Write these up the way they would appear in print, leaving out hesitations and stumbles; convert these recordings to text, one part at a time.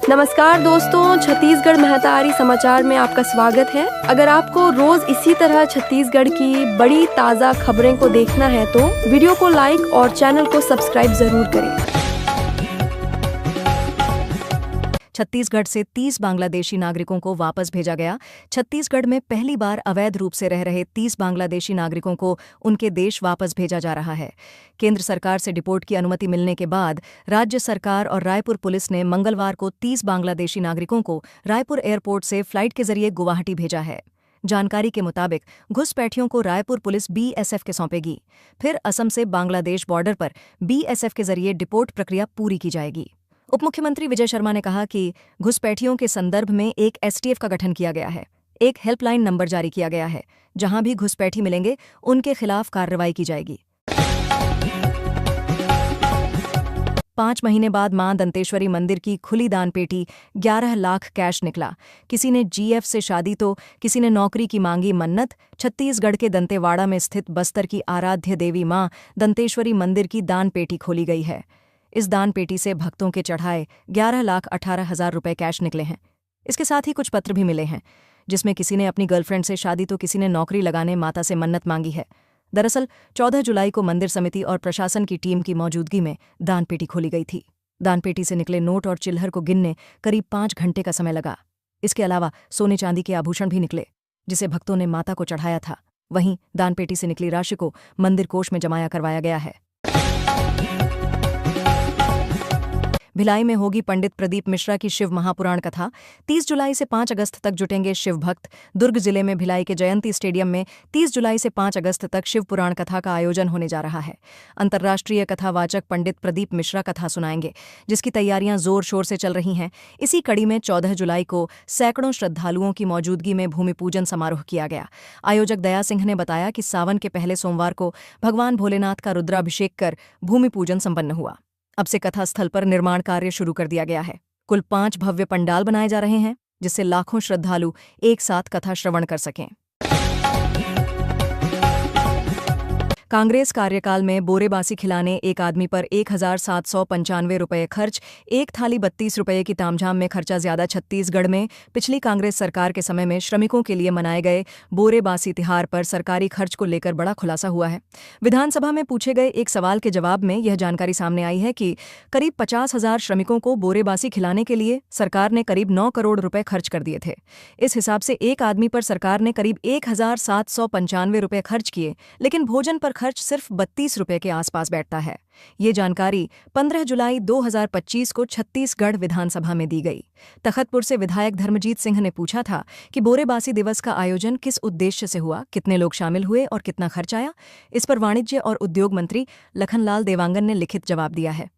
नमस्कार दोस्तों, छत्तीसगढ़ महतारी समाचार में आपका स्वागत है। अगर आपको रोज इसी तरह छत्तीसगढ़ की बड़ी ताज़ा खबरें को देखना है तो वीडियो को लाइक और चैनल को सब्सक्राइब जरूर करें। छत्तीसगढ़ से 30 बांग्लादेशी नागरिकों को वापस भेजा गया। छत्तीसगढ़ में पहली बार अवैध रूप से रह रहे 30 बांग्लादेशी नागरिकों को उनके देश वापस भेजा जा रहा है। केंद्र सरकार से डिपोर्ट की अनुमति मिलने के बाद राज्य सरकार और रायपुर पुलिस ने मंगलवार को 30 बांग्लादेशी नागरिकों को रायपुर एयरपोर्ट से फ्लाइट के जरिए गुवाहाटी भेजा है। जानकारी के मुताबिक घुसपैठियों को रायपुर पुलिस बीएसएफ के सौंपेगी। फिर असम से बांग्लादेश बॉर्डर पर बीएसएफ के जरिए डिपोर्ट प्रक्रिया पूरी की जाएगी। उप मुख्यमंत्री विजय शर्मा ने कहा कि घुसपैठियों के संदर्भ में एक एसटीएफ का गठन किया गया है। एक हेल्पलाइन नंबर जारी किया गया है। जहां भी घुसपैठी मिलेंगे उनके खिलाफ कार्रवाई की जाएगी। 5 महीने बाद मां दंतेश्वरी मंदिर की खुली दान पेटी, 11 लाख कैश निकला। किसी ने जीएफ से शादी तो किसी ने नौकरी की मांगी मन्नत। छत्तीसगढ़ के दंतेवाड़ा में स्थित बस्तर की आराध्य देवी मां दंतेश्वरी मंदिर की दान पेटी खोली गई है। इस दान पेटी से भक्तों के चढ़ाए 11,18,000 रुपए कैश निकले हैं। इसके साथ ही कुछ पत्र भी मिले हैं जिसमें किसी ने अपनी गर्लफ्रेंड से शादी तो किसी ने नौकरी लगाने माता से मन्नत मांगी है। दरअसल 14 जुलाई को मंदिर समिति और प्रशासन की टीम की मौजूदगी में दान पेटी खोली गई थी। दान पेटी से निकले नोट और चिल्हर को गिनने करीब 5 घंटे का समय लगा। इसके अलावा सोने चांदी के आभूषण भी निकले जिसे भक्तों ने माता को चढ़ाया था। वहीं दान पेटी से निकली राशि को मंदिर कोष में जमाया करवाया गया है। भिलाई में होगी पंडित प्रदीप मिश्रा की शिव महापुराण कथा। 30 जुलाई से 5 अगस्त तक जुटेंगे शिव भक्त। दुर्ग जिले में भिलाई के जयंती स्टेडियम में 30 जुलाई से 5 अगस्त तक शिव पुराण कथा का आयोजन होने जा रहा है। अंतर्राष्ट्रीय कथावाचक पंडित प्रदीप मिश्रा कथा सुनाएंगे, जिसकी तैयारियां जोर शोर से चल रही हैं। इसी कड़ी में 14 जुलाई को सैकड़ों श्रद्धालुओं की मौजूदगी में भूमि पूजन समारोह किया गया। आयोजक दया सिंह ने बताया कि सावन के पहले सोमवार को भगवान भोलेनाथ का रुद्राभिषेक कर भूमि पूजन संपन्न हुआ। अब से कथा स्थल पर निर्माण कार्य शुरू कर दिया गया है। कुल 5 भव्य पंडाल बनाए जा रहे हैं जिससे लाखों श्रद्धालु एक साथ कथा श्रवण कर सकें। कांग्रेस कार्यकाल में बोरेबासी खिलाने एक आदमी पर 1,795 रुपये खर्च, एक थाली 32 रुपये की तामझाम में खर्चा ज्यादा। छत्तीसगढ़ में पिछली कांग्रेस सरकार के समय में श्रमिकों के लिए मनाए गए बोरेबासी तिहार पर सरकारी खर्च को लेकर बड़ा खुलासा हुआ है। विधानसभा में पूछे गए एक सवाल के जवाब में यह जानकारी सामने आई है कि करीब 50,000 श्रमिकों को बोरेबासी खिलाने के लिए सरकार ने करीब 9 करोड़ रुपये खर्च कर दिए थे। इस हिसाब से एक आदमी पर सरकार ने करीब 1,795 रुपये खर्च किए, लेकिन भोजन पर खर्च सिर्फ 32 रुपये के आसपास बैठता है। ये जानकारी 15 जुलाई 2025 को छत्तीसगढ़ विधानसभा में दी गई। तखतपुर से विधायक धर्मजीत सिंह ने पूछा था कि बोरेबासी दिवस का आयोजन किस उद्देश्य से हुआ, कितने लोग शामिल हुए और कितना खर्च आया। इस पर वाणिज्य और उद्योग मंत्री लखनलाल देवांगन ने लिखित जवाब दिया है।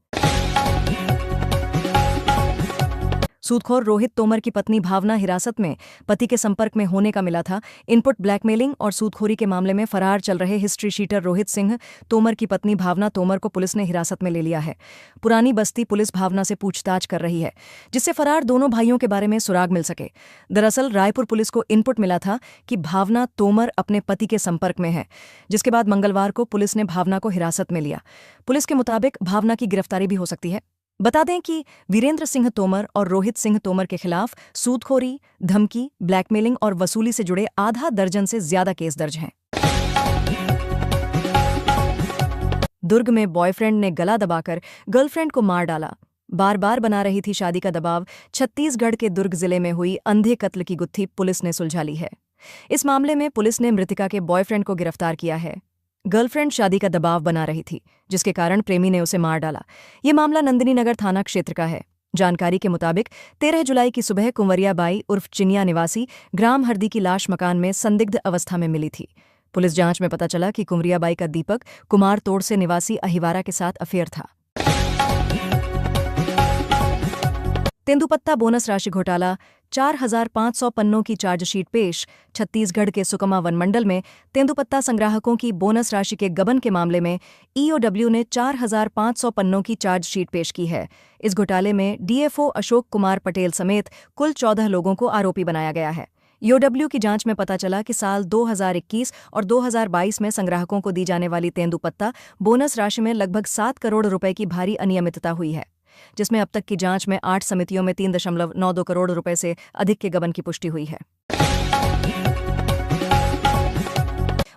सूदखोर रोहित तोमर की पत्नी भावना हिरासत में, पति के संपर्क में होने का मिला था। इनपुट ब्लैकमेलिंग और सूदखोरी के मामले में फरार चल रहे हिस्ट्री शीटर रोहित सिंह तोमर की पत्नी भावना तोमर को पुलिस ने हिरासत में ले लिया है। पुरानी बस्ती पुलिस भावना से पूछताछ कर रही है जिससे फरार दोनों भाइयों के बारे में सुराग मिल सके। दरअसल रायपुर पुलिस को इनपुट मिला था कि भावना तोमर अपने पति के संपर्क में है, जिसके बाद मंगलवार को पुलिस ने भावना को हिरासत में लिया। पुलिस के मुताबिक भावना की गिरफ्तारी भी हो सकती है। बता दें कि वीरेंद्र सिंह तोमर और रोहित सिंह तोमर के खिलाफ सूदखोरी, धमकी, ब्लैकमेलिंग और वसूली से जुड़े आधा दर्जन से ज्यादा केस दर्ज हैं। दुर्ग में बॉयफ्रेंड ने गला दबाकर गर्लफ्रेंड को मार डाला। बार बार बना रही थी शादी का दबाव। छत्तीसगढ़ के दुर्ग जिले में हुई अंधे कत्ल की गुत्थी पुलिस ने सुलझा ली है। इस मामले में पुलिस ने मृतका के बॉयफ्रेंड को गिरफ्तार किया है। गर्लफ्रेंड शादी का दबाव बना रही थी, जिसके कारण प्रेमी ने उसे मार डाला। ये मामला नंदिनी नगर थाना क्षेत्र का है। जानकारी के मुताबिक 13 जुलाई की सुबह कुंवरिया बाई उर्फ चिनिया निवासी ग्राम हरदी की लाश मकान में संदिग्ध अवस्था में मिली थी। पुलिस जांच में पता चला कि कुंवरिया बाई का दीपक कुमार तोड़ से निवासी अहिवारा के साथ अफेयर था। तेंदुपत्ता बोनस राशि घोटाला, 4,500 पन्नों की चार्जशीट पेश। छत्तीसगढ़ के सुकमा वनमंडल में तेंदुपत्ता संग्राहकों की बोनस राशि के गबन के मामले में ईओडब्ल्यू ने 4,500 पन्नों की चार्जशीट पेश की है। इस घोटाले में डीएफओ अशोक कुमार पटेल समेत कुल 14 लोगों को आरोपी बनाया गया है। ईओडब्ल्यू की जांच में पता चला कि साल 2021 और 2022 में संग्राहकों को दी जाने वाली तेंदुपत्ता बोनस राशि में लगभग 7 करोड़ रुपए की भारी अनियमितता हुई है। जिसमें अब तक की जांच में 8 समितियों में 3.92 करोड़ रुपए से अधिक के गबन की पुष्टि हुई है।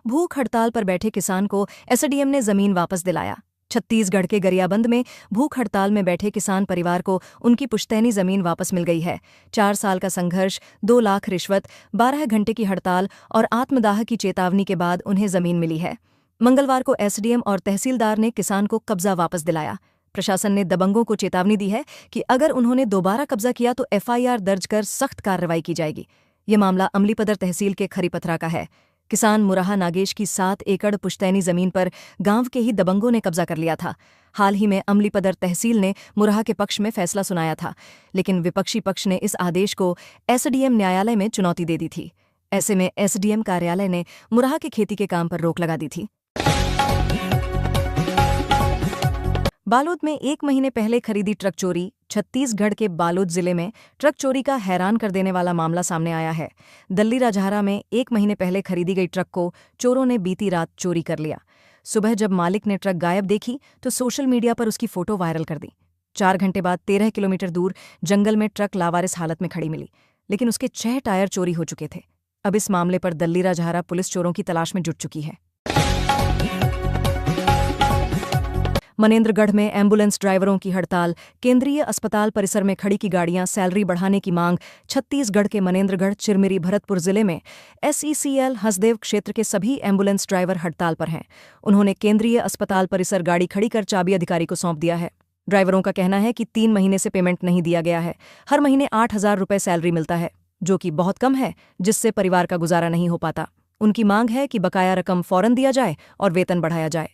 भूख हड़ताल पर बैठे किसान को एसडीएम ने जमीन वापस दिलाया। छत्तीसगढ़ के गरियाबंद में भूख हड़ताल में बैठे किसान परिवार को उनकी पुश्तैनी जमीन वापस मिल गई है। 4 साल का संघर्ष, 2 लाख रिश्वत, 12 घंटे की हड़ताल और आत्मदाह की चेतावनी के बाद उन्हें जमीन मिली है। मंगलवार को एसडीएम और तहसीलदार ने किसान को कब्जा वापस दिलाया। प्रशासन ने दबंगों को चेतावनी दी है कि अगर उन्होंने दोबारा कब्जा किया तो एफआईआर दर्ज कर सख्त कार्रवाई की जाएगी। ये मामला अमलीपदर तहसील के खरीपथरा का है। किसान मुराहा नागेश की 7 एकड़ पुश्तैनी जमीन पर गांव के ही दबंगों ने कब्जा कर लिया था। हाल ही में अमलीपदर तहसील ने मुराहा के पक्ष में फैसला सुनाया था, लेकिन विपक्षी पक्ष ने इस आदेश को एसडीएम न्यायालय में चुनौती दे दी थी। ऐसे में एसडीएम कार्यालय ने मुराहा के खेती के काम पर रोक लगा दी थी। बालोद में 1 महीने पहले खरीदी ट्रक चोरी। छत्तीसगढ़ के बालोद जिले में ट्रक चोरी का हैरान कर देने वाला मामला सामने आया है। दल्ली राजहरा में 1 महीने पहले खरीदी गई ट्रक को चोरों ने बीती रात चोरी कर लिया। सुबह जब मालिक ने ट्रक गायब देखी तो सोशल मीडिया पर उसकी फोटो वायरल कर दी। 4 घंटे बाद 13 किलोमीटर दूर जंगल में ट्रक लावारिस हालत में खड़ी मिली, लेकिन उसके 6 टायर चोरी हो चुके थे। अब इस मामले पर दल्ली राजहरा पुलिस चोरों की तलाश में जुट चुकी है। मनेंद्रगढ़ में एम्बुलेंस ड्राइवरों की हड़ताल। केंद्रीय अस्पताल परिसर में खड़ी की गाड़ियां सैलरी बढ़ाने की मांग। छत्तीसगढ़ के मनेंद्रगढ़, चिरमिरी, भरतपुर जिले में एसईसीएल हसदेव क्षेत्र के सभी एम्बुलेंस ड्राइवर हड़ताल पर हैं। उन्होंने केंद्रीय अस्पताल परिसर गाड़ी खड़ी कर चाबी अधिकारी को सौंप दिया है। ड्राइवरों का कहना है कि 3 महीने से पेमेंट नहीं दिया गया है। हर महीने 8,000 रुपये सैलरी मिलता है, जो कि बहुत कम है, जिससे परिवार का गुजारा नहीं हो पाता। उनकी मांग है कि बकाया रकम फौरन दिया जाए और वेतन बढ़ाया जाए।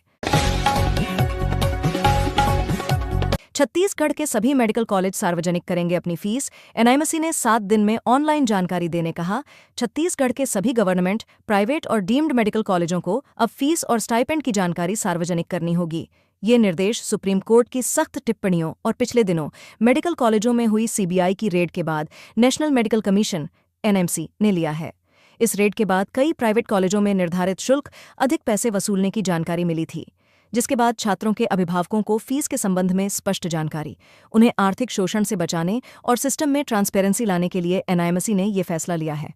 छत्तीसगढ़ के सभी मेडिकल कॉलेज सार्वजनिक करेंगे अपनी फीस। एनआईएमसी ने 7 दिन में ऑनलाइन जानकारी देने कहा। छत्तीसगढ़ के सभी गवर्नमेंट, प्राइवेट और डीम्ड मेडिकल कॉलेजों को अब फीस और स्टाइपेंड की जानकारी सार्वजनिक करनी होगी। ये निर्देश सुप्रीम कोर्ट की सख्त टिप्पणियों और पिछले दिनों मेडिकल कॉलेजों में हुई सीबीआई की रेड के बाद नेशनल मेडिकल कमीशन एनएमसी ने लिया है। इस रेड के बाद कई प्राइवेट कॉलेजों में निर्धारित शुल्क अधिक पैसे वसूलने की जानकारी मिली थी, जिसके बाद छात्रों के अभिभावकों को फीस के संबंध में स्पष्ट जानकारी। उन्हें आर्थिक शोषण से बचाने और सिस्टम में ट्रांसपेरेंसी लाने के लिए एनआईएमसी ने ये फैसला लिया है।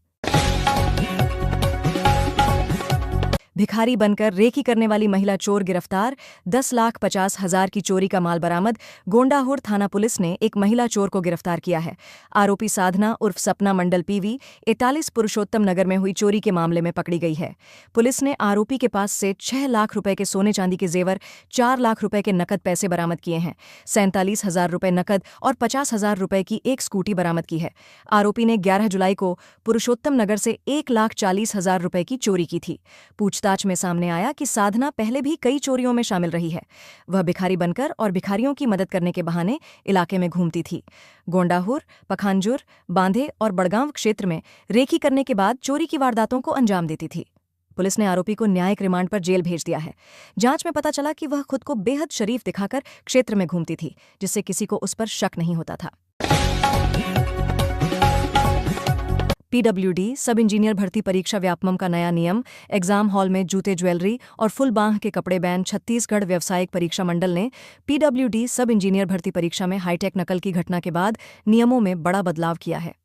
भिखारी बनकर रेकी करने वाली महिला चोर गिरफ्तार। 10,50,000 की चोरी का माल बरामद। गोंडाहुर थाना पुलिस ने एक महिला चोर को गिरफ्तार किया है। आरोपी साधना उर्फ सपना मंडल पीवी 41 पुरुषोत्तम नगर में हुई चोरी के मामले में पकड़ी गई है। पुलिस ने आरोपी के पास से 6 लाख रुपए के सोने चांदी के जेवर, 4 लाख रुपए के नकद पैसे बरामद किए हैं। 47,000 रुपए नकद और 50,000 रुपए की एक स्कूटी बरामद की है। आरोपी ने 11 जुलाई को पुरुषोत्तम नगर से 1,40,000 रुपए की चोरी की थी। पूछताछ में सामने आया कि साधना पहले भी कई चोरियों में शामिल रही है। वह भिखारी बनकर और भिखारियों की मदद करने के बहाने इलाके में घूमती थी। गोंडाहुर, पखांजुर, बांधे और बड़गांव क्षेत्र में रेकी करने के बाद चोरी की वारदातों को अंजाम देती थी। पुलिस ने आरोपी को न्यायिक रिमांड पर जेल भेज दिया है। जांच में पता चला कि वह खुद को बेहद शरीफ दिखाकर क्षेत्र में घूमती थी, जिससे किसी को उस पर शक नहीं होता था। पीडब्ल्यूडी सब इंजीनियर भर्ती परीक्षा व्यापमं का नया नियम। एग्जाम हॉल में जूते, ज्वेलरी और फुल बांह के कपड़े बैन। छत्तीसगढ़ व्यावसायिक परीक्षा मंडल ने पीडब्ल्यूडी सब इंजीनियर भर्ती परीक्षा में हाईटेक नकल की घटना के बाद नियमों में बड़ा बदलाव किया है।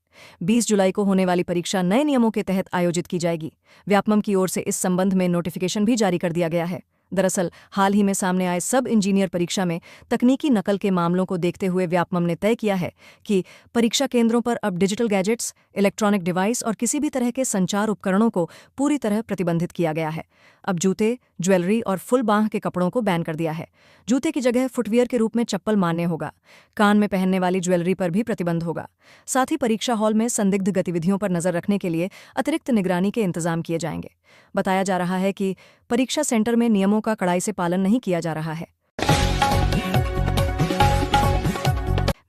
20 जुलाई को होने वाली परीक्षा नए नियमों के तहत आयोजित की जाएगी। व्यापमं की ओर से इस संबंध में नोटिफिकेशन भी जारी कर दिया गया है। दरअसल हाल ही में सामने आए सब इंजीनियर परीक्षा में तकनीकी नकल के मामलों को देखते हुए व्यापमं ने तय किया है कि परीक्षा केंद्रों पर अब डिजिटल गैजेट्स, इलेक्ट्रॉनिक डिवाइस और किसी भी तरह के संचार उपकरणों को पूरी तरह प्रतिबंधित किया गया है। अब जूते, ज्वेलरी और फुल बांह के कपड़ों को बैन कर दिया है। जूते की जगह फुटवियर के रूप में चप्पल मान्य होगा। कान में पहनने वाली ज्वेलरी पर भी प्रतिबंध होगा। साथ ही परीक्षा हॉल में संदिग्ध गतिविधियों पर नजर रखने के लिए अतिरिक्त निगरानी के इंतजाम किए जाएंगे। बताया जा रहा है कि परीक्षा सेंटर में नियमों का कड़ाई से पालन नहीं किया जा रहा है।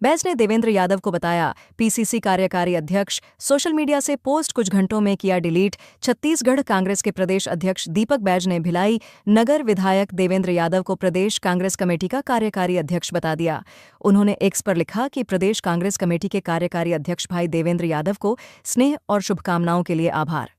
बैज ने देवेंद्र यादव को बताया पीसीसी कार्यकारी अध्यक्ष। सोशल मीडिया से पोस्ट कुछ घंटों में किया डिलीट। छत्तीसगढ़ कांग्रेस के प्रदेश अध्यक्ष दीपक बैज ने भिलाई नगर विधायक देवेंद्र यादव को प्रदेश कांग्रेस कमेटी का कार्यकारी अध्यक्ष बता दिया। उन्होंने एक्स पर लिखा कि प्रदेश कांग्रेस कमेटी के कार्यकारी अध्यक्ष भाई देवेंद्र यादव को स्नेह और शुभकामनाओं के लिए आभार।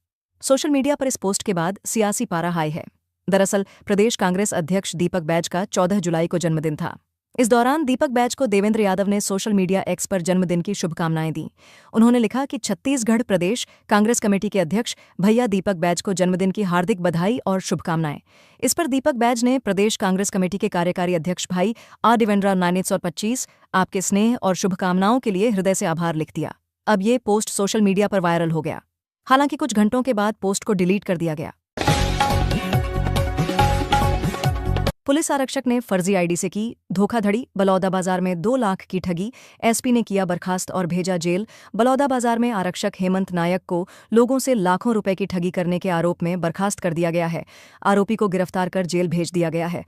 सोशल मीडिया पर इस पोस्ट के बाद सियासी पारा हाई है। दरअसल प्रदेश कांग्रेस अध्यक्ष दीपक बैज का 14 जुलाई को जन्मदिन था। इस दौरान दीपक बैज को देवेंद्र यादव ने सोशल मीडिया एक्स पर जन्मदिन की शुभकामनाएं दी। उन्होंने लिखा कि छत्तीसगढ़ प्रदेश कांग्रेस कमेटी के अध्यक्ष भैया दीपक बैज को जन्मदिन की हार्दिक बधाई और शुभकामनाएं। इस पर दीपक बैज ने प्रदेश कांग्रेस कमेटी के कार्यकारी अध्यक्ष भाई आर देवेंद्र 925 आपके स्नेह और शुभकामनाओं के लिए हृदय से आभार लिख दिया। अब ये पोस्ट सोशल मीडिया पर वायरल हो गया। हालांकि कुछ घंटों के बाद पोस्ट को डिलीट कर दिया गया। पुलिस आरक्षक ने फर्जी आईडी से की धोखाधड़ी। बलौदाबाजार में 2 लाख की ठगी, एसपी ने किया बर्खास्त और भेजा जेल। बलौदाबाजार में आरक्षक हेमंत नायक को लोगों से लाखों रुपए की ठगी करने के आरोप में बर्खास्त कर दिया गया है। आरोपी को गिरफ्तार कर जेल भेज दिया गया है।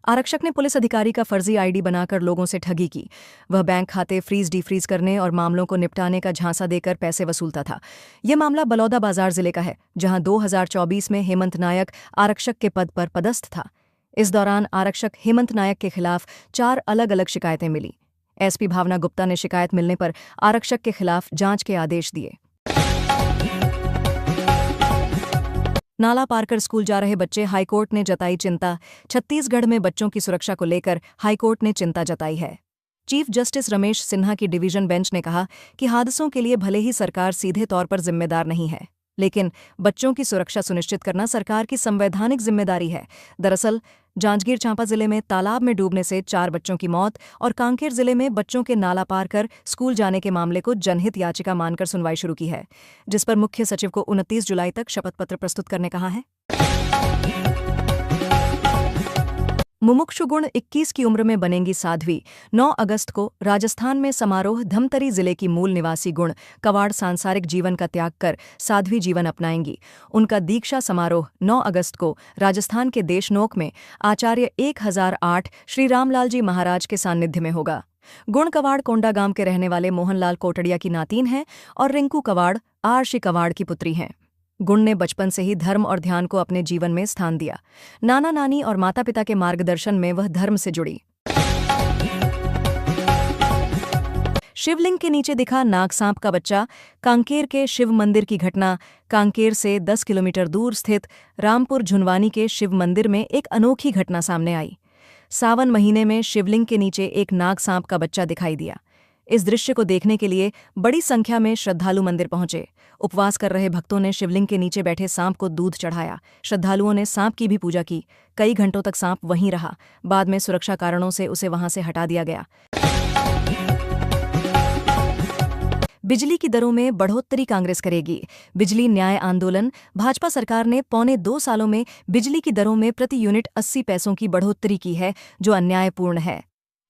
आरक्षक ने पुलिस अधिकारी का फर्जी आईडी बनाकर लोगों से ठगी की। वह बैंक खाते फ्रीज डिफ्रीज करने और मामलों को निपटाने का झांसा देकर पैसे वसूलता था। यह मामला बलौदाबाजार जिले का है, जहां 2024 में हेमंत नायक आरक्षक के पद पर पदस्थ था। इस दौरान आरक्षक हेमंत नायक के खिलाफ 4 अलग अलग शिकायतें मिली। एसपी भावना गुप्ता ने शिकायत मिलने पर आरक्षक के खिलाफ जांच के आदेश दिए। नाला पार कर स्कूल जा रहे बच्चे, हाईकोर्ट ने जताई चिंता। छत्तीसगढ़ में बच्चों की सुरक्षा को लेकर हाईकोर्ट ने चिंता जताई है। चीफ जस्टिस रमेश सिन्हा की डिवीजन बेंच ने कहा कि हादसों के लिए भले ही सरकार सीधे तौर पर जिम्मेदार नहीं है, लेकिन बच्चों की सुरक्षा सुनिश्चित करना सरकार की संवैधानिक जिम्मेदारी है। दरअसल जांजगीर चांपा जिले में तालाब में डूबने से 4 बच्चों की मौत और कांकेर जिले में बच्चों के नाला पार कर स्कूल जाने के मामले को जनहित याचिका मानकर सुनवाई शुरू की है, जिस पर मुख्य सचिव को 29 जुलाई तक शपथ पत्र प्रस्तुत करने कहा है। मुमुक्षु गुण 21 की उम्र में बनेंगी साध्वी। 9 अगस्त को राजस्थान में समारोह। धमतरी जिले की मूल निवासी गुण कवाड़ सांसारिक जीवन का त्याग कर साध्वी जीवन अपनाएंगी। उनका दीक्षा समारोह 9 अगस्त को राजस्थान के देशनोक में आचार्य 1008 श्री रामलाल जी महाराज के सानिध्य में होगा। गुण कवाड़ कोंडा गांव के रहने वाले मोहनलाल कोटड़िया की नातीन हैं और रिंकू कवाड़ आरशी कवाड़ की पुत्री हैं। गुण ने बचपन से ही धर्म और ध्यान को अपने जीवन में स्थान दिया। नाना नानी और माता पिता के मार्गदर्शन में वह धर्म से जुड़ी। शिवलिंग के नीचे दिखा नागसांप का बच्चा। कांकेर के शिव मंदिर की घटना। कांकेर से 10 किलोमीटर दूर स्थित रामपुर झुनवानी के शिव मंदिर में एक अनोखी घटना सामने आई। सावन महीने में शिवलिंग के नीचे एक नागसांप का बच्चा दिखाई दिया। इस दृश्य को देखने के लिए बड़ी संख्या में श्रद्धालु मंदिर पहुंचे। उपवास कर रहे भक्तों ने शिवलिंग के नीचे बैठे सांप को दूध चढ़ाया। श्रद्धालुओं ने सांप की भी पूजा की। कई घंटों तक सांप वहीं रहा। बाद में सुरक्षा कारणों से उसे वहां से हटा दिया गया। बिजली की दरों में बढ़ोत्तरी कांग्रेस करेगी। बिजली न्याय आंदोलन। भाजपा सरकार ने पौने 2 सालों में बिजली की दरों में प्रति यूनिट 80 पैसों की बढ़ोत्तरी की है, जो अन्यायपूर्ण है।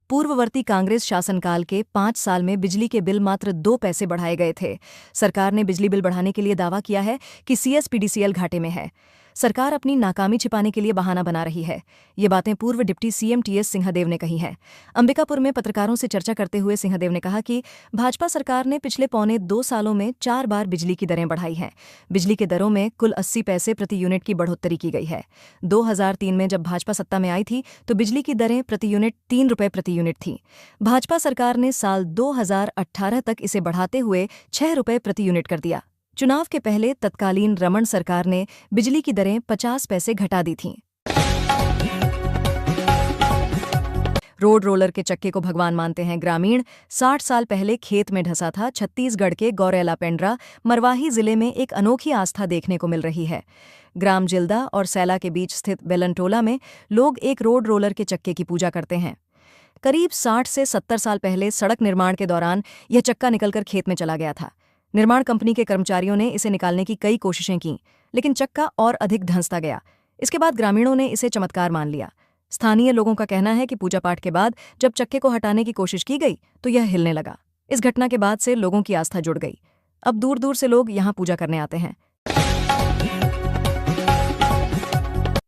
पूर्ववर्ती कांग्रेस शासनकाल के 5 साल में बिजली के बिल मात्र 2 पैसे बढ़ाए गए थे। सरकार ने बिजली बिल बढ़ाने के लिए दावा किया है कि सीएसपीडीसीएल घाटे में है। सरकार अपनी नाकामी छिपाने के लिए बहाना बना रही है। ये बातें पूर्व डिप्टी सीएम टीएस सिंहदेव ने कही हैं। अंबिकापुर में पत्रकारों से चर्चा करते हुए सिंहदेव ने कहा कि भाजपा सरकार ने पिछले पौने 2 सालों में 4 बार बिजली की दरें बढ़ाई हैं। बिजली के दरों में कुल 80 पैसे प्रति यूनिट की बढ़ोत्तरी की गई है। 2003 में जब भाजपा सत्ता में आई थी तो बिजली की दरें प्रति यूनिट 3 रुपये प्रति यूनिट थी। भाजपा सरकार ने साल 2018 तक इसे बढ़ाते हुए 6 रुपये प्रति यूनिट कर दिया। चुनाव के पहले तत्कालीन रमण सरकार ने बिजली की दरें 50 पैसे घटा दी थीं। रोड रोलर के चक्के को भगवान मानते हैं ग्रामीण। 60 साल पहले खेत में ढसा था। छत्तीसगढ़ के गौरेला पेंड्रा मरवाही जिले में एक अनोखी आस्था देखने को मिल रही है। ग्राम जिल्दा और सैला के बीच स्थित बेलनटोला में लोग एक रोड रोलर के चक्के की पूजा करते हैं। करीब 60 से 70 साल पहले सड़क निर्माण के दौरान यह चक्का निकलकर खेत में चला गया था। निर्माण कंपनी के कर्मचारियों ने इसे निकालने की कई कोशिशें की, लेकिन चक्का और अधिक धंसता गया। इसके बाद ग्रामीणों ने इसे चमत्कार मान लिया। स्थानीय लोगों का कहना है कि पूजा पाठ के बाद जब चक्के को हटाने की कोशिश की गई तो यह हिलने लगा। इस घटना के बाद से लोगों की आस्था जुड़ गई। अब दूर दूर से लोग यहाँ पूजा करने आते हैं।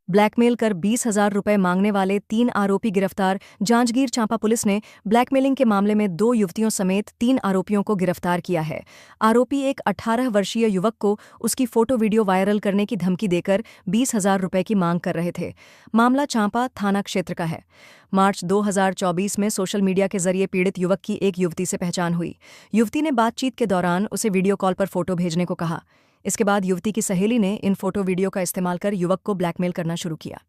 ब्लैकमेल कर 20,000 रुपए मांगने वाले 3 आरोपी गिरफ्तार। जांजगीर चांपा पुलिस ने ब्लैकमेलिंग के मामले में 2 युवतियों समेत 3 आरोपियों को गिरफ्तार किया है। आरोपी एक 18 वर्षीय युवक को उसकी फोटो वीडियो वायरल करने की धमकी देकर 20,000 रुपए की मांग कर रहे थे। मामला चांपा थाना क्षेत्र का है। मार्च 2024 में सोशल मीडिया के जरिए पीड़ित युवक की एक युवती से पहचान हुई। युवती ने बातचीत के दौरान उसे वीडियो कॉल पर फोटो भेजने को कहा। इसके बाद युवती की सहेली ने इन फोटो वीडियो का इस्तेमाल कर युवक को ब्लैकमेल करना शुरू किया।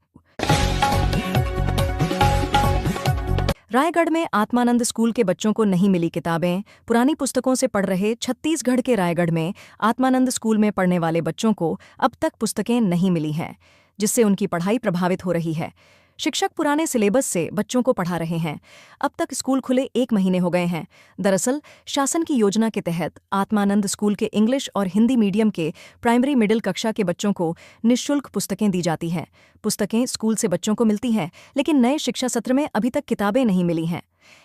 रायगढ़ में आत्मानंद स्कूल के बच्चों को नहीं मिली किताबें। पुरानी पुस्तकों से पढ़ रहे छत्तीसगढ़ के रायगढ़ में आत्मानंद स्कूल में पढ़ने वाले बच्चों को अब तक पुस्तकें नहीं मिली हैं, जिससे उनकी पढ़ाई प्रभावित हो रही है। शिक्षक पुराने सिलेबस से बच्चों को पढ़ा रहे हैं। अब तक स्कूल खुले 1 महीने हो गए हैं। दरअसल शासन की योजना के तहत आत्मानंद स्कूल के इंग्लिश और हिंदी मीडियम के प्राइमरी मिडिल कक्षा के बच्चों को निःशुल्क पुस्तकें दी जाती हैं। पुस्तकें स्कूल से बच्चों को मिलती हैं, लेकिन नए शिक्षा सत्र में अभी तक किताबें नहीं मिली हैं।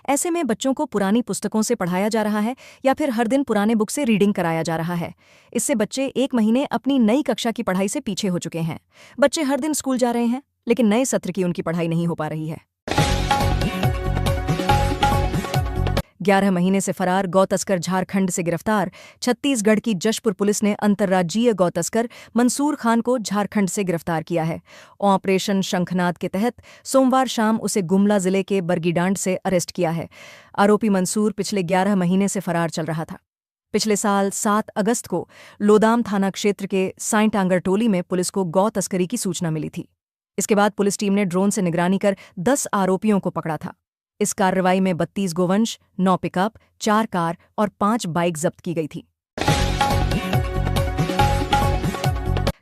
ऐसे में बच्चों को पुरानी पुस्तकों से पढ़ाया जा रहा है या फिर हर दिन पुराने बुक से रीडिंग कराया जा रहा है। इससे बच्चे 1 महीने अपनी नई कक्षा की पढ़ाई से पीछे हो चुके हैं। बच्चे हर दिन स्कूल जा रहे हैं, लेकिन नए सत्र की उनकी पढ़ाई नहीं हो पा रही है। 11 महीने से फरार गौ तस्कर झारखंड से गिरफ्तार। छत्तीसगढ़ की जशपुर पुलिस ने अंतर्राज्यीय गौ तस्कर मंसूर खान को झारखंड से गिरफ्तार किया है। ऑपरेशन शंखनाद के तहत सोमवार शाम उसे गुमला जिले के बरगीडांड से अरेस्ट किया है। आरोपी मंसूर पिछले 11 महीने से फरार चल रहा था। पिछले साल 7 अगस्त को लोदाम थाना क्षेत्र के साइंटांगर टोली में पुलिस को गौ तस्करी की सूचना मिली थी। इसके बाद पुलिस टीम ने ड्रोन से निगरानी कर 10 आरोपियों को पकड़ा था। इस कार्रवाई में 32 गोवंश, 9 पिकअप, 4 कार और 5 बाइक जब्त की गई थी।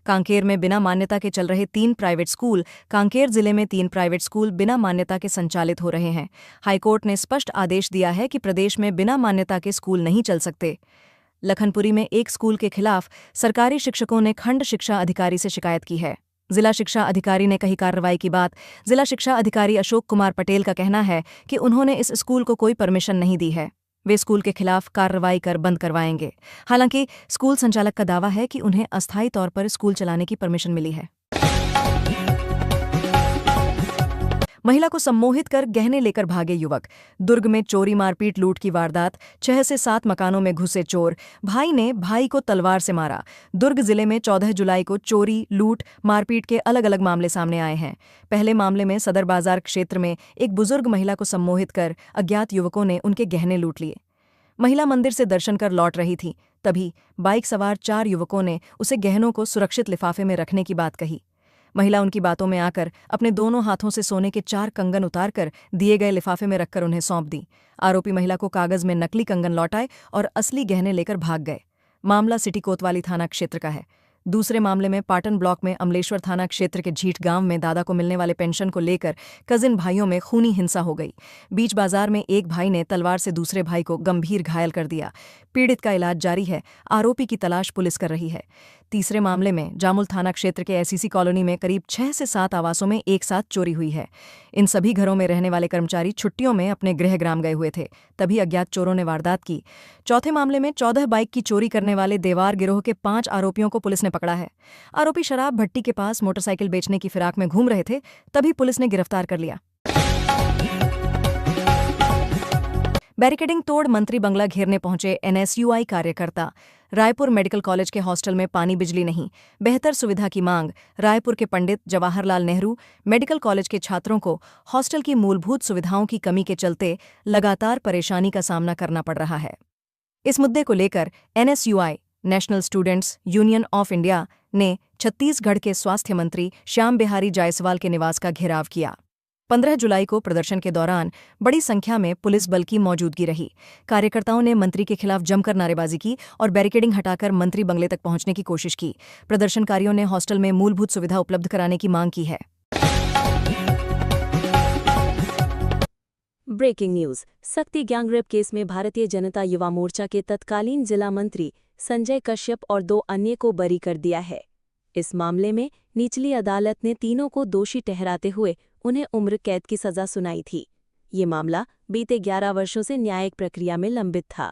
कांकेर में बिना मान्यता के चल रहे 3 प्राइवेट स्कूल। कांकेर जिले में 3 प्राइवेट स्कूल बिना मान्यता के संचालित हो रहे हैं। हाईकोर्ट ने स्पष्ट आदेश दिया है कि प्रदेश में बिना मान्यता के स्कूल नहीं चल सकते। लखनपुरी में एक स्कूल के खिलाफ सरकारी शिक्षकों ने खंड शिक्षा अधिकारी से शिकायत की है। जिला शिक्षा अधिकारी ने कही कार्रवाई की बात। जिला शिक्षा अधिकारी अशोक कुमार पटेल का कहना है कि उन्होंने इस स्कूल को कोई परमिशन नहीं दी है। वे स्कूल के खिलाफ कार्रवाई कर बंद करवाएंगे। हालांकि स्कूल संचालक का दावा है कि उन्हें अस्थायी तौर पर स्कूल चलाने की परमिशन मिली है। महिला को सम्मोहित कर गहने लेकर भागे युवक। दुर्ग में चोरी मारपीट लूट की वारदात। 6 से 7 मकानों में घुसे चोर। भाई ने भाई को तलवार से मारा। दुर्ग जिले में 14 जुलाई को चोरी, लूट, मारपीट के अलग अलग मामले सामने आए हैं। पहले मामले में सदर बाजार क्षेत्र में एक बुजुर्ग महिला को सम्मोहित कर अज्ञात युवकों ने उनके गहने लूट लिए। महिला मंदिर से दर्शन कर लौट रही थी, तभी बाइक सवार 4 युवकों ने उसे गहनों को सुरक्षित लिफाफे में रखने की बात कही। महिला उनकी बातों में आकर अपने दोनों हाथों से सोने के 4 कंगन उतारकर दिए गए लिफाफे में रखकर उन्हें सौंप दी। आरोपी महिला को कागज में नकली कंगन लौटाए और असली गहने लेकर भाग गए। मामला सिटी कोतवाली थाना क्षेत्र का है। दूसरे मामले में पाटन ब्लॉक में अमलेश्वर थाना क्षेत्र के झीठ गांव में दादा को मिलने वाले पेंशन को लेकर कजिन भाइयों में खूनी हिंसा हो गई। बीच बाजार में एक भाई ने तलवार से दूसरे भाई को गंभीर घायल कर दिया। पीड़ित का इलाज जारी है। आरोपी की तलाश पुलिस कर रही है। तीसरे मामले में जामुल थाना क्षेत्र के एसईसी कॉलोनी में करीब 6 से 7 आवासों में एक साथ चोरी हुई है। इन सभी घरों में रहने वाले कर्मचारी छुट्टियों में अपने गृहग्राम गए हुए थे, तभी अज्ञात चोरों ने वारदात की। चौथे मामले में 14 बाइक की चोरी करने वाले देवार गिरोह के 5 आरोपियों को पुलिस ने पकड़ा है। आरोपी शराब भट्टी के पास मोटरसाइकिल बेचने की फिराक में घूम रहे थे, तभी पुलिस ने गिरफ्तार कर लिया। बैरिकेडिंग तोड़ मंत्री बंगला घेरने पहुंचे एनएसयूआई कार्यकर्ता। रायपुर मेडिकल कॉलेज के हॉस्टल में पानी बिजली नहीं, बेहतर सुविधा की मांग। रायपुर के पंडित जवाहरलाल नेहरू मेडिकल कॉलेज के छात्रों को हॉस्टल की मूलभूत सुविधाओं की कमी के चलते लगातार परेशानी का सामना करना पड़ रहा है। इस मुद्दे को लेकर NSUI national students union of India ने छत्तीसगढ़ के स्वास्थ्य मंत्री श्याम बिहारी जायसवाल के निवास का घेराव किया। 15 जुलाई को प्रदर्शन के दौरान बड़ी संख्या में पुलिस बल की मौजूदगी रही। कार्यकर्ताओं ने मंत्री के खिलाफ जमकर नारेबाजी की और बैरिकेडिंग हटाकर मंत्री बंगले तक पहुंचने की कोशिश की। प्रदर्शनकारियों ने हॉस्टल में मूलभूत सुविधा उपलब्ध कराने की मांग की है। Breaking news. Shakti gangrape case में भारतीय जनता युवा मोर्चा के तत्कालीन जिला मंत्री संजय कश्यप और 2 अन्य को बरी कर दिया है। इस मामले में निचली अदालत ने तीनों को दोषी ठहराते हुए उन्हें उम्र कैद की सजा सुनाई थी। ये मामला बीते 11 वर्षों से न्यायिक प्रक्रिया में लंबित था।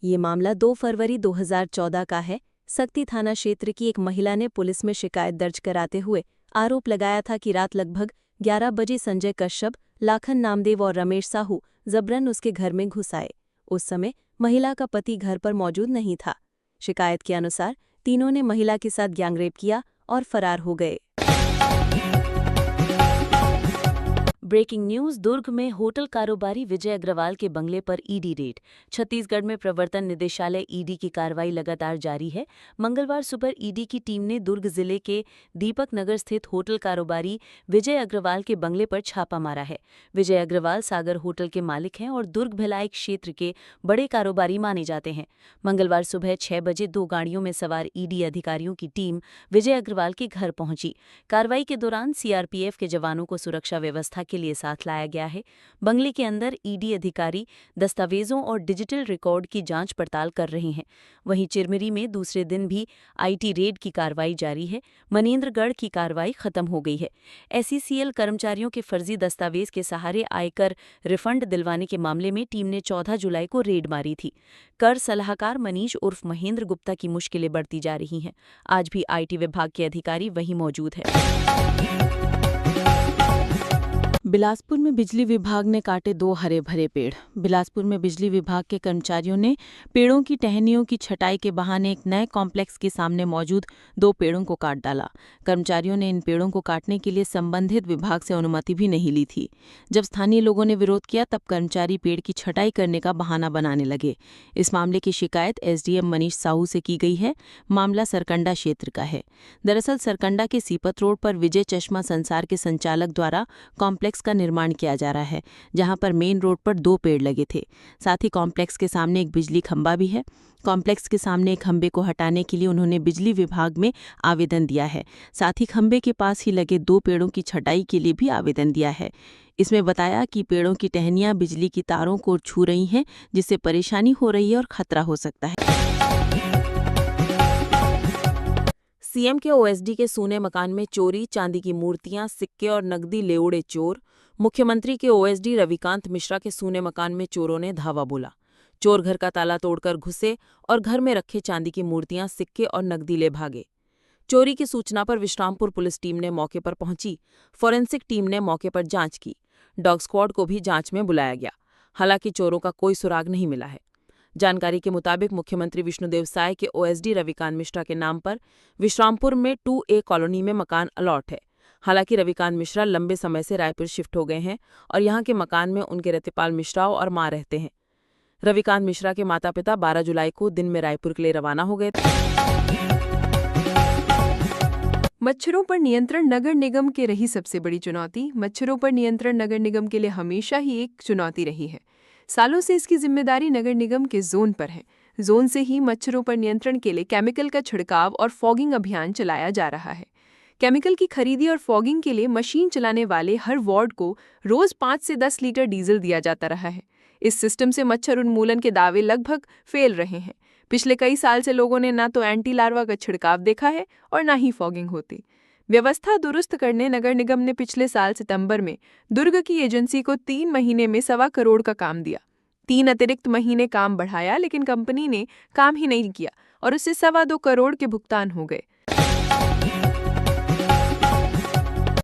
ये मामला 2 फरवरी 2014 का है। शक्ति थाना क्षेत्र की एक महिला ने पुलिस में शिकायत दर्ज कराते हुए आरोप लगाया था कि रात लगभग 11 बजे संजय कश्यप, लाखन नामदेव और रमेश साहू जबरन उसके घर में घुस आए। उस समय महिला का पति घर पर मौजूद नहीं था। शिकायत के अनुसार तीनों ने महिला के साथ गैंगरेप किया और फरार हो गए। Breaking news. दुर्ग में होटल कारोबारी विजय अग्रवाल के बंगले पर ईडी रेड। छत्तीसगढ़ में प्रवर्तन निदेशालय ईडी की कार्रवाई लगातार जारी है। मंगलवार सुबह ईडी की टीम ने दुर्ग जिले के दीपक नगर स्थित होटल कारोबारी विजय अग्रवाल के बंगले पर छापा मारा है। विजय अग्रवाल सागर होटल के मालिक हैं और दुर्ग भिलाई क्षेत्र के बड़े कारोबारी माने जाते हैं। मंगलवार सुबह 6 बजे 2 गाड़ियों में सवार ईडी अधिकारियों की टीम विजय अग्रवाल के घर पहुंची। कार्रवाई के दौरान सीआरपीएफ के जवानों को सुरक्षा व्यवस्था के लिए साथ लाया गया है। बंगले के अंदर ईडी अधिकारी दस्तावेजों और डिजिटल रिकॉर्ड की जांच पड़ताल कर रहे हैं। वहीं चिरमिरी में दूसरे दिन भी आईटी रेड की कार्रवाई जारी है। मनेन्द्रगढ़ की कार्रवाई खत्म हो गई है। एसईसीएल कर्मचारियों के फर्जी दस्तावेज के सहारे आयकर रिफंड दिलवाने के मामले में टीम ने 14 जुलाई को रेड मारी थी। कर सलाहकार मनीष उर्फ महेंद्र गुप्ता की मुश्किलें बढ़ती जा रही हैं। आज भी आईटी विभाग के अधिकारी वहीं मौजूद है। बिलासपुर में बिजली विभाग ने काटे 2 हरे भरे पेड़। बिलासपुर में बिजली विभाग के कर्मचारियों ने पेड़ों की टहनियों की छटाई के बहाने एक नए कॉम्प्लेक्स के सामने मौजूद 2 पेड़ों को काट डाला। कर्मचारियों ने इन पेड़ों को काटने के लिए संबंधित विभाग से अनुमति भी नहीं ली थी। जब स्थानीय लोगों ने विरोध किया तब कर्मचारी पेड़ की छटाई करने का बहाना बनाने लगे। इस मामले की शिकायत एसडीएम मनीष साहू से की गई है। मामला सरकंडा क्षेत्र का है। दरअसल सरकंडा के सीपत रोड पर विजय चश्मा संसार के संचालक द्वारा कॉम्प्लेक्स का निर्माण किया जा रहा है, जहां पर मेन रोड पर 2 पेड़ लगे थे। साथ ही कॉम्प्लेक्स के सामने एक बिजली खंभा भी है। कॉम्प्लेक्स के सामने एक खंभे को हटाने के लिए उन्होंने बिजली विभाग में आवेदन दिया है। साथ ही खंभे के पास ही लगे 2 पेड़ों की छटाई के लिए भी आवेदन दिया है। इसमें बताया कि पेड़ों की टहनियां बिजली की तारों को छू रही हैं, जिससे परेशानी हो रही है और खतरा हो सकता है। सीएम के ओएसडी के सूने मकान में चोरी, चांदी की मूर्तियां, सिक्के और नकदी ले उड़े चोर। मुख्यमंत्री के ओएसडी रविकांत मिश्रा के सूने मकान में चोरों ने धावा बोला। चोर घर का ताला तोड़कर घुसे और घर में रखे चांदी की मूर्तियां, सिक्के और नकदी ले भागे। चोरी की सूचना पर विश्रामपुर पुलिस टीम ने मौके पर पहुंची। फॉरेंसिक टीम ने मौके पर जांच की। डॉग स्क्वाड को भी जांच में बुलाया गया। हालांकि चोरों का कोई सुराग नहीं मिला है। जानकारी के मुताबिक मुख्यमंत्री विष्णुदेव साय के ओएसडी रविकांत मिश्रा के नाम पर विश्रामपुर में 2A कॉलोनी में मकान अलॉट है। हालांकि रविकांत मिश्रा लंबे समय से रायपुर शिफ्ट हो गए हैं और यहां के मकान में उनके रतिपाल मिश्रा और मां रहते हैं। रविकांत मिश्रा के माता पिता 12 जुलाई को दिन में रायपुर के लिए रवाना हो गए थे। मच्छरों पर नियंत्रण नगर निगम की रही सबसे बड़ी चुनौती। मच्छरों पर नियंत्रण नगर निगम के लिए हमेशा ही एक चुनौती रही है। सालों से इसकी जिम्मेदारी नगर निगम के जोन पर है। जोन से ही मच्छरों पर नियंत्रण के लिए केमिकल का छिड़काव और फॉगिंग अभियान चलाया जा रहा है। केमिकल की खरीदी और फॉगिंग के लिए मशीन चलाने वाले हर वार्ड को रोज 5 से 10 लीटर डीजल दिया जाता रहा है। इस सिस्टम से मच्छर उन्मूलन के दावे लगभग फेल रहे हैं। पिछले कई साल से लोगों ने ना तो एंटी लार्वा का छिड़काव देखा है और ना ही फॉगिंग होती। व्यवस्था दुरुस्त करने नगर निगम ने पिछले साल सितंबर में दुर्ग की एजेंसी को 3 महीने में 1.25 करोड़ का काम दिया। 3 अतिरिक्त महीने काम बढ़ाया, लेकिन कंपनी ने काम ही नहीं किया और उससे 2.25 करोड़ के भुगतान हो गए।